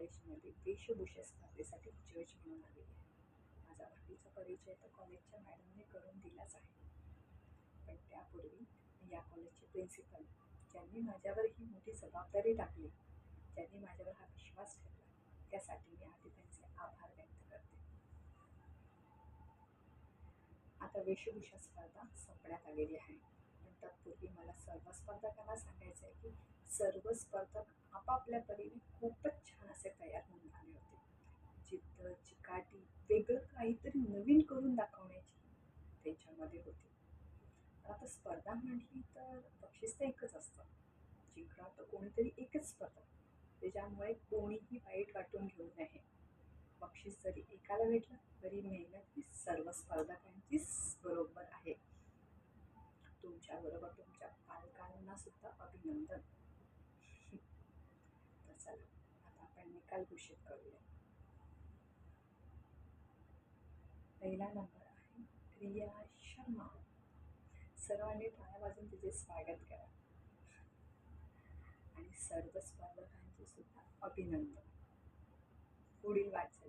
कॉलेजमध्ये वेशभूषा स्पर्धेसाठी जज म्हणून आलेली आहे. माझा आवडीचा परिचय तर कॉलेजच्या मॅडमने करून दिलाच आहे. पण त्यापूर्वी या कॉलेजचे प्रिन्सिपल, ज्यांनी माझ्यावर ही मोठी जबाबदारी टाकली, ज्यांनी माझ्यावर हा विश्वास ठेवला, त्यासाठी मी आधी त्यांचे आभार व्यक्त करते. आता वेशभूषा स्पर्धा संपण्यात आलेली आहे, पण तत्पूर्वी मला सर्व स्पर्धकांना सांगायचं आहे की सर्व स्पर्धक आपापल्या परीने खूपच छान असे तयार होऊन आले होते. जिद्द, चिकाटी, वेगळं काहीतरी नवीन करून दाखवण्याची त्यांच्यामध्ये होती. पण आता स्पर्धा म्हटली तर बक्षीस तर एकच असतं. जिंकणार तर कोणीतरी एकच स्पर्धक, त्याच्यामुळे कोणीही वाईट वाटून घेऊ नये. बक्षीस जरी एकाला भेटलं तरी मेहनत ही सर्व स्पर्धकांचीच बरोबर आहे. तुमच्याबरोबर तुमच्या पालकांना सुद्धा अभिनंदन. तर चला, आता आपण निकाल घोषित करूया. पहिला नंबर आहे रिया शर्मा. सर्वांनी टाळ्या वाजून तिचे स्वागत करा आणि सर्व स्पर्धकांचे सुद्धा अभिनंदन. पुढील वाटचाल